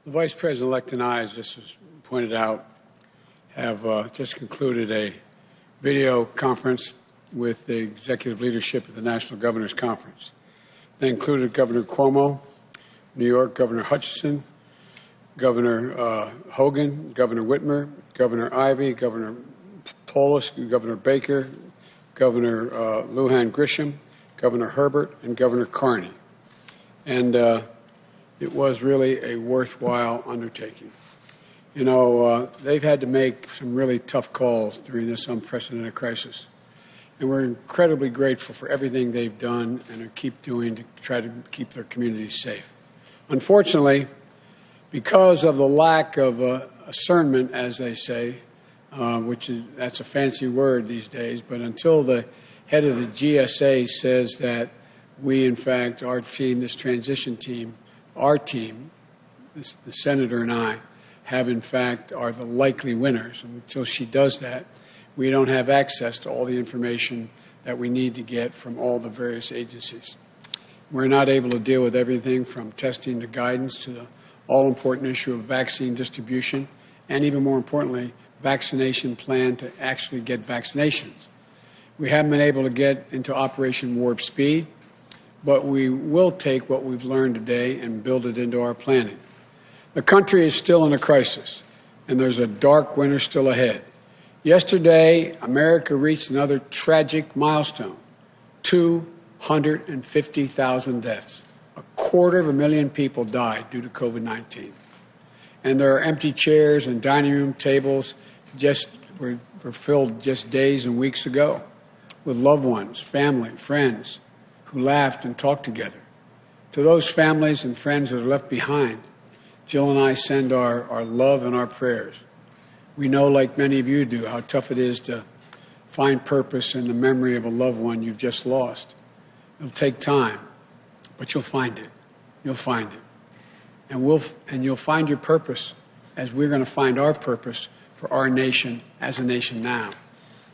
The Vice President-elect and I, as this was pointed out, have just concluded a video conference with the executive leadership of the National Governors Conference. They included Governor Cuomo, New York Governor Hutchinson, Governor Hogan, Governor Whitmer, Governor Ivey, Governor Polis, Governor Baker, Governor Lujan Grisham, Governor Herbert, and Governor Carney. And it was really a worthwhile undertaking. You know, they've had to make some really tough calls during this unprecedented crisis. And we're incredibly grateful for everything they've done and keep doing to try to keep their communities safe. Unfortunately, because of the lack of discernment, as they say, that's a fancy word these days, but until the head of the GSA says that we, in fact, our team, this transition team, our team, the senator and I, have in fact are the likely winners. And until she does that, we don't have access to all the information that we need to get from all the various agencies. We're not able to deal with everything from testing to guidance to the all-important issue of vaccine distribution and, even more importantly, vaccination plan to actually get vaccinations. We haven't been able to get into Operation Warp Speed, but we will take what we've learned today and build it into our planning. The country is still in a crisis, and there's a dark winter still ahead. Yesterday, America reached another tragic milestone, 250,000 deaths. 250,000 people died due to COVID-19. And there are empty chairs and dining room tables were filled just days and weeks ago with loved ones, family, friends who laughed and talked together. To those families and friends that are left behind, Jill and I send our love and our prayers. We know, like many of you do, how tough it is to find purpose in the memory of a loved one you've just lost. It'll take time, but you'll find it. You'll find it. And you'll find your purpose as we're going to find our purpose for our nation as a nation now.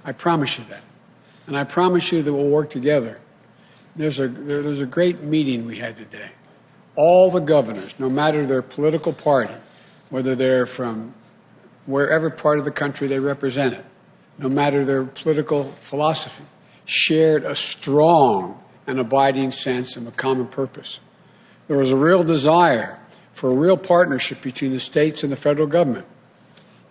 I promise you that. And I promise you that we'll work together. There's a great meeting we had today. All the governors, no matter their political party, whether they're from wherever part of the country they represented, no matter their political philosophy, shared a strong and abiding sense of a common purpose. There was a real desire for a real partnership between the states and the federal government.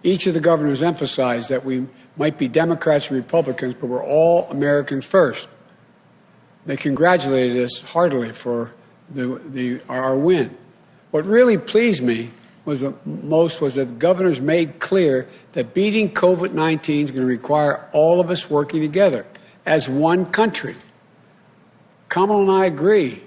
Each of the governors emphasized that we might be Democrats or Republicans, but we're all Americans first. They congratulated us heartily for our win. What really pleased me was that governors made clear that beating COVID-19 is going to require all of us working together as one country. Kamala and I agree.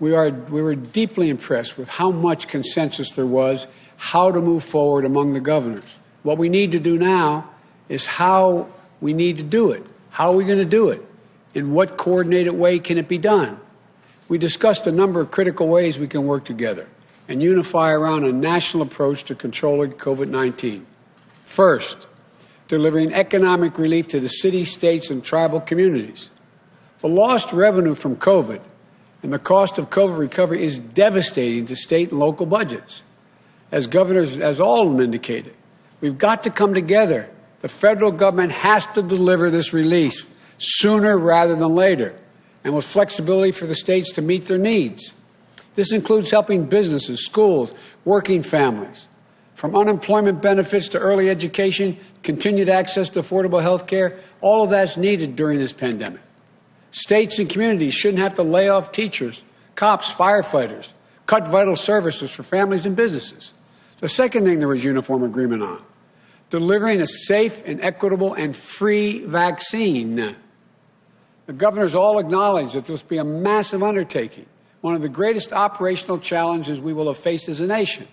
We were deeply impressed with how much consensus there was, how to move forward among the governors. What we need to do now is how we need to do it. How are we going to do it? In what coordinated way can it be done? We discussed a number of critical ways we can work together and unify around a national approach to controlling COVID-19. First, delivering economic relief to the cities, states, and tribal communities. The lost revenue from COVID and the cost of COVID recovery is devastating to state and local budgets. As governors, as all of them indicated, we've got to come together. The federal government has to deliver this relief sooner rather than later, and with flexibility for the states to meet their needs. This includes helping businesses, schools, working families. From unemployment benefits to early education, continued access to affordable health care, all of that's needed during this pandemic. States and communities shouldn't have to lay off teachers, cops, firefighters, cut vital services for families and businesses. The second thing there was uniform agreement on, delivering a safe and equitable and free vaccine. The governors all acknowledge that this will be a massive undertaking, one of the greatest operational challenges we will have faced as a nation.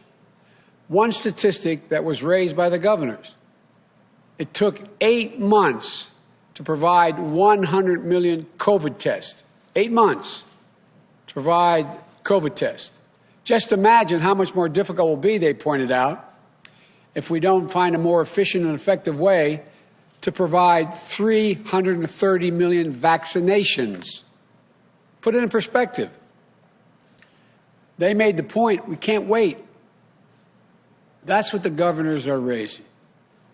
One statistic that was raised by the governors, it took 8 months to provide 100 million COVID tests. 8 months to provide COVID tests. Just imagine how much more difficult it will be, they pointed out, if we don't find a more efficient and effective way to provide 330 million vaccinations. Put it in perspective. They made the point, we can't wait. That's what the governors are raising.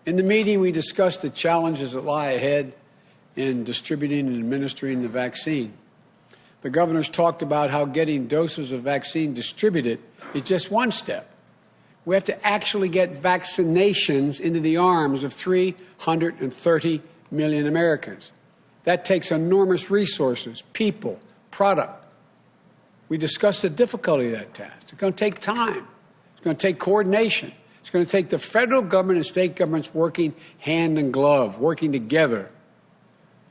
In the meeting, we discussed the challenges that lie ahead in distributing and administering the vaccine. The governors talked about how getting doses of vaccine distributed is just one step. We have to actually get vaccinations into the arms of 330 million Americans. That takes enormous resources, people, product. We discussed the difficulty of that task. It's going to take time. It's going to take coordination. It's going to take the federal government and state governments working hand in glove, working together.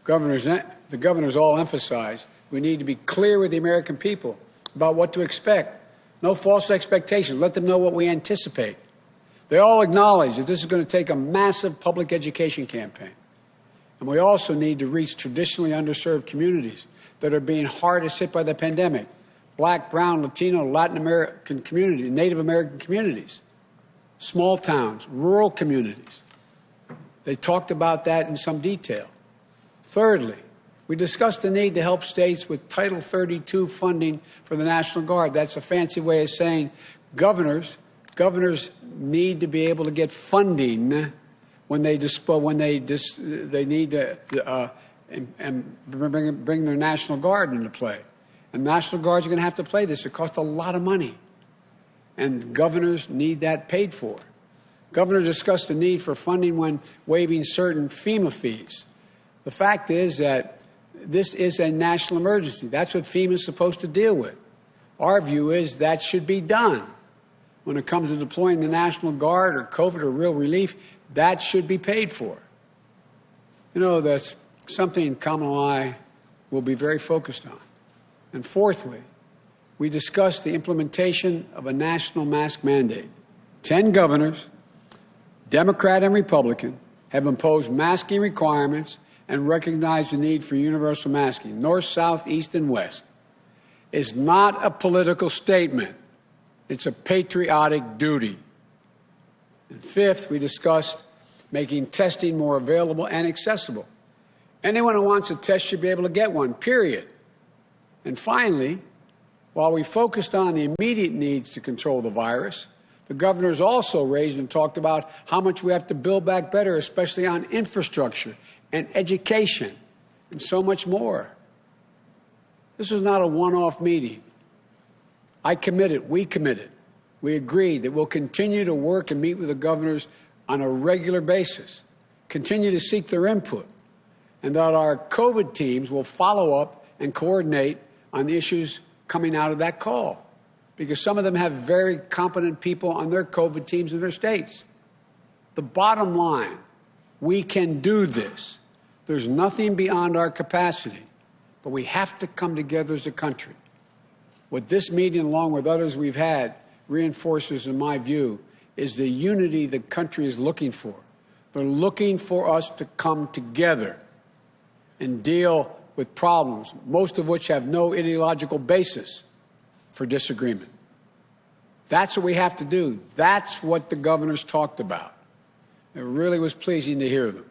The governors all emphasized we need to be clear with the American people about what to expect. No false expectations. Let them know what we anticipate. They all acknowledge that this is going to take a massive public education campaign. And we also need to reach traditionally underserved communities that are being hardest hit by the pandemic. Black, brown, Latino, Latin American community, Native American communities, small towns, rural communities. They talked about that in some detail. Thirdly, we discussed the need to help states with Title 32 funding for the National Guard. That's a fancy way of saying governors need to be able to get funding when they need to bring their National Guard into play. And National Guards are going to have to play this. It costs a lot of money. And governors need that paid for. Governors discussed the need for funding when waiving certain FEMA fees. The fact is that this is a national emergency. That's what FEMA is supposed to deal with. Our view is that should be done. When it comes to deploying the National Guard or COVID or real relief, that should be paid for. You know, that's something Kamala and I will be very focused on. And fourthly, we discussed the implementation of a national mask mandate. 10 governors, Democrat and Republican, have imposed masking requirements and recognized the need for universal masking, north, south, east, and west. It's not a political statement. It's a patriotic duty. And fifth, we discussed making testing more available and accessible. Anyone who wants a test should be able to get one, period. And finally, while we focused on the immediate needs to control the virus, the governors also raised and talked about how much we have to build back better, especially on infrastructure and education and so much more. This was not a one-off meeting. We committed, we agreed that we'll continue to work and meet with the governors on a regular basis, continue to seek their input, and that our COVID teams will follow up and coordinate on the issues coming out of that call, because some of them have very competent people on their COVID teams in their states. The bottom line, we can do this. There's nothing beyond our capacity, but we have to come together as a country. What this meeting, along with others we've had, reinforces, in my view, is the unity the country is looking for. They're looking for us to come together and deal with problems, most of which have no ideological basis for disagreement. That's what we have to do. That's what the governors talked about. It really was pleasing to hear them.